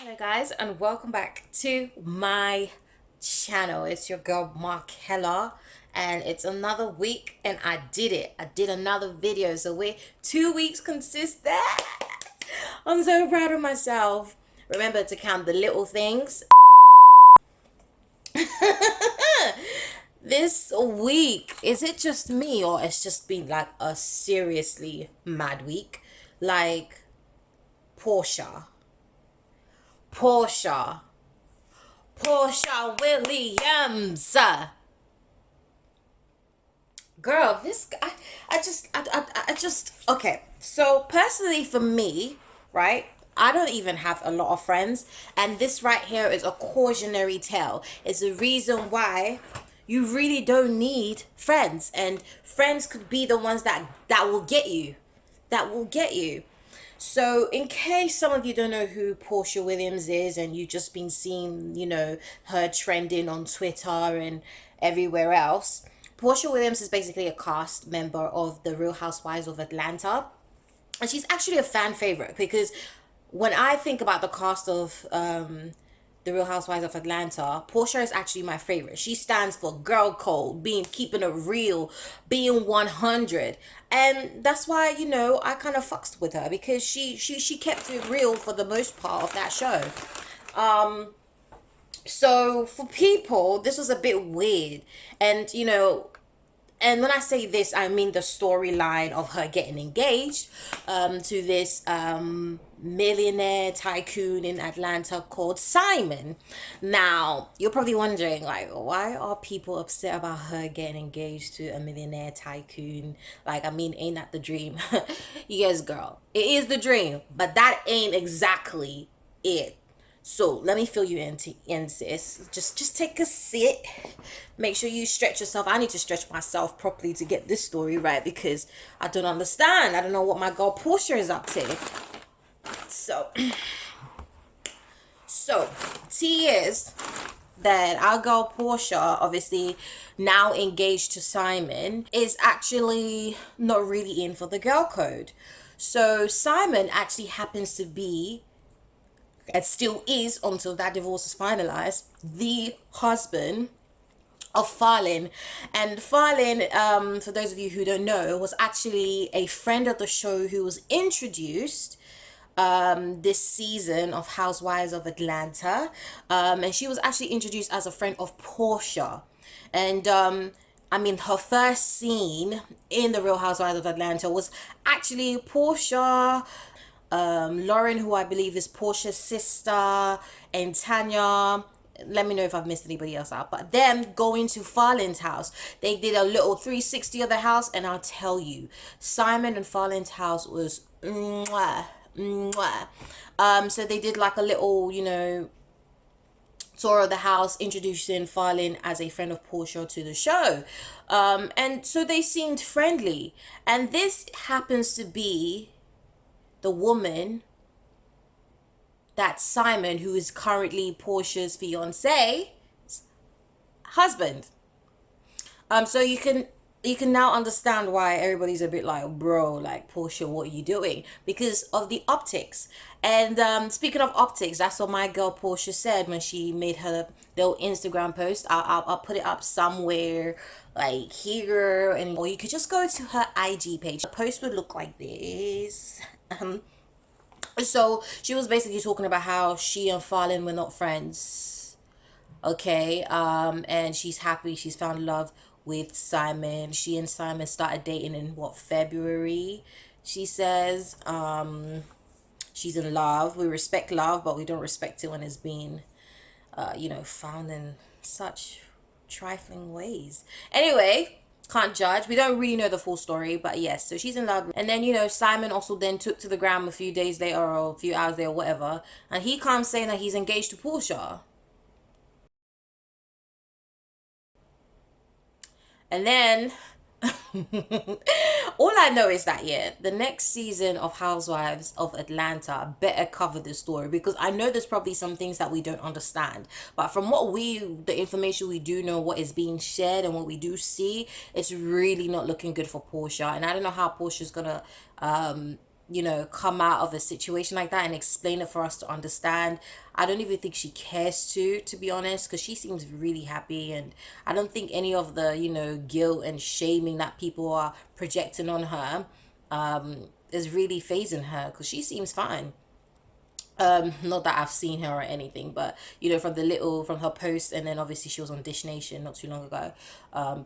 Hello guys, and welcome back to my channel. It's your girl Markella, and it's another week and I did it. I did another video, so we're 2 weeks consistent. I'm so proud of myself. Remember to count the little things. This week, is it just me or it's just been like a seriously mad week? Like Porsha. Porsha Williams. Girl, this guy, I just, okay. So personally for me, right? I don't even have a lot of friends, and this right here is a cautionary tale. It's a reason why you really don't need friends, and friends could be the ones that will get you, that will get you. So, in case some of you don't know who Porsha Williams is and you've just been seeing, her trending on Twitter and everywhere else, Porsha Williams is basically a cast member of The Real Housewives of Atlanta. And she's actually a fan favorite because when I think about the cast of the Real Housewives of Atlanta, Porsha is actually my favorite. She stands for girl code, keeping it real, being 100. And that's why, I kind of fucked with her because she kept it real for the most part of that show. So for people, this was a bit weird. And when I say this, I mean the storyline of her getting engaged to this millionaire tycoon in Atlanta called Simon. Now, you're probably wondering, like, why are people upset about her getting engaged to a millionaire tycoon? Like, I mean, ain't that the dream? Yes, girl, it is the dream, but that ain't exactly it. So let me fill you in, sis. Just take a sit. Make sure you stretch yourself. I need to stretch myself properly to get this story right because I don't understand. I don't know what my girl Porsha is up to. So T is that our girl Porsha, obviously now engaged to Simon, is actually not really in for the girl code. So Simon actually happens to be, and still is until that divorce is finalized, the husband of Farlin. And Farlin, for those of you who don't know, was actually a friend of the show who was introduced this season of Housewives of Atlanta. And she was actually introduced as a friend of Porsha. And I mean, her first scene in The Real Housewives of Atlanta was actually Porsha, Lauren, who I believe is Porsha's sister, and Tanya. Let me know if I've missed anybody else out. But them going to Farlin's house. They did a little 360 of the house, and I'll tell you, Simon and Farlin's house was mwah, mwah. So they did like a little, tour of the house, introducing Farlin as a friend of Porsha to the show. And so they seemed friendly. And this happens to be the woman that Simon, who is currently Porsha's fiance, husband. So you can now understand why everybody's a bit like, bro, like, Porsha, what are you doing? Because of the optics. And speaking of optics, that's what my girl Porsha said when she made her little Instagram post. I'll put it up somewhere like here, or you could just go to her IG page. The post would look like this. So she was basically talking about how she and Farlin were not friends. Okay. And she's happy she's found love with Simon. She and Simon started dating in February, she says. She's in love. We respect love, but we don't respect it when it's being found in such trifling ways. Anyway, can't judge. We don't really know the full story, but yes, so she's in love. And then, Simon also then took to the gram a few days later or a few hours later or whatever, and he comes saying that he's engaged to Porsha. And then all I know is that, yeah, the next season of Housewives of Atlanta better cover this story, because I know there's probably some things that we don't understand. But from the information we do know, what is being shared and what we do see, it's really not looking good for Porsha. And I don't know how Porsha's gonna you know, come out of a situation like that and explain it for us to understand. I don't even think she cares to be honest, because she seems really happy, and I don't think any of the, you know, guilt and shaming that people are projecting on her is really phasing her, because she seems fine. Not that I've seen her or anything, but you know, from her post, and then obviously she was on Dish Nation not too long ago,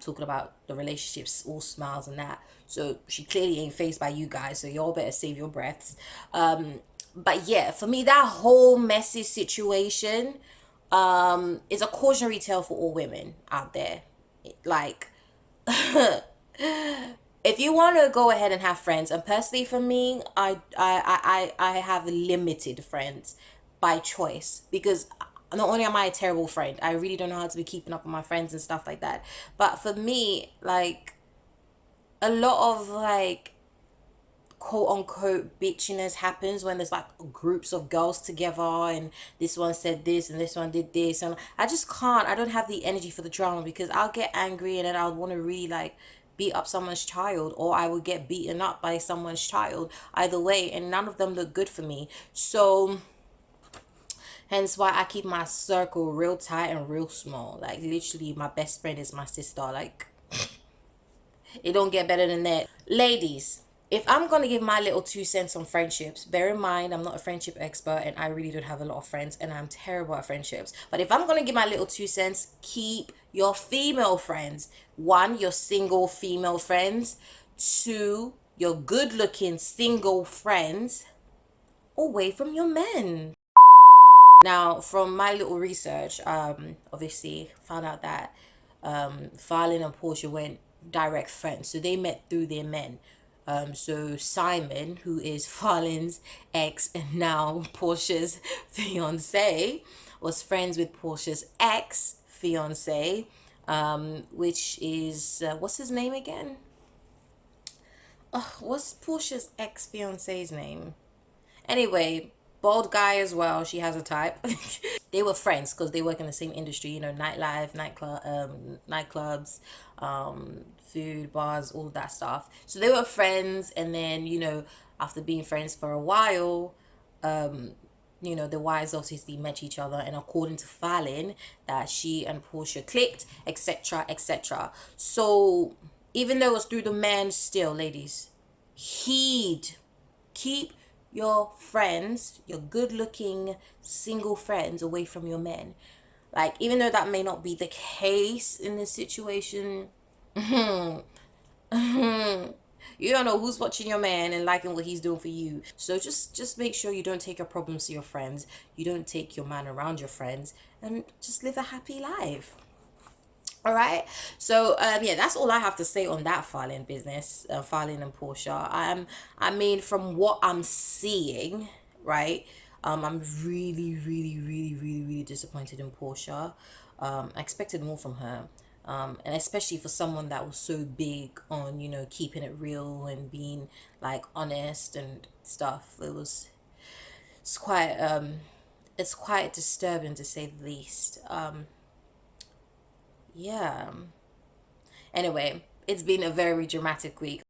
talking about the relationships, all smiles and that. So she clearly ain't phased by you guys, so y'all better save your breaths. But yeah, for me, that whole messy situation is a cautionary tale for all women out there. Like, if you want to go ahead and have friends, and personally for me, I have limited friends by choice, because not only am I a terrible friend, I really don't know how to be keeping up with my friends and stuff like that. But for me, like, a lot of like quote unquote bitchiness happens when there's like groups of girls together, and this one said this and this one did this, and I just can't. I don't have the energy for the drama, because I'll get angry and then I'll want to really like beat up someone's child, or I would get beaten up by someone's child, either way, and none of them look good for me. So hence why I keep my circle real tight and real small. Like, literally my best friend is my sister. Like, it don't get better than that. Ladies, if I'm going to give my little 2 cents on friendships, bear in mind, I'm not a friendship expert and I really don't have a lot of friends and I'm terrible at friendships. But if I'm going to give my little 2 cents, keep your female friends. 1, your single female friends. 2, your good looking single friends away from your men. Now, from my little research, obviously found out that Farlin and Porsha went direct friends, so they met through their men. So Simon, who is Farlin's ex and now Porsha's fiance, was friends with Porsha's ex fiance, which is what's his name again? What's Porsha's ex fiance's name? Anyway, bald guy as well. She has a type. They were friends because they work in the same industry, you know, nightlife, nightclubs, food, bars, all of that stuff. So they were friends, and then, you know, after being friends for a while, you know, the wives obviously met each other, and according to Fallon, that she and Porsha clicked, etc., etc. So even though it was through the man, still, ladies, heed, keep your friends, your good looking single friends, away from your men. Like, even though that may not be the case in this situation, you don't know who's watching your man and liking what he's doing for you. So just make sure you don't take your problems to your friends, you don't take your man around your friends, and just live a happy life. All right. So yeah, that's all I have to say on that Farlin business, Farlin and Porsha. I mean, from what I'm seeing, right? I'm really, really, really, really, really disappointed in Porscha. I expected more from her. And especially for someone that was so big on, you know, keeping it real and being like honest and stuff. It's quite it's quite disturbing to say the least. Yeah. Anyway, it's been a very dramatic week.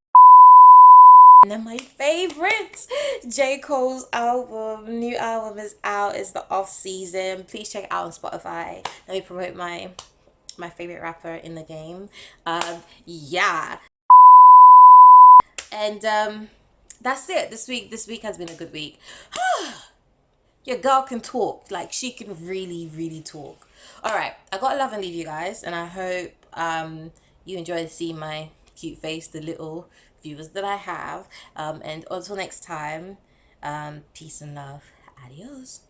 And then my favorite, J. Cole's album, new album is out. It's the off season. Please check it out on Spotify. Let me promote my favorite rapper in the game. Yeah. And that's it. This week has been a good week. Your girl can talk. Like, she can really, really talk. All right, I gotta love and leave you guys, and I hope you enjoy seeing my cute face, the little viewers that I have. And until next time, peace and love. Adios.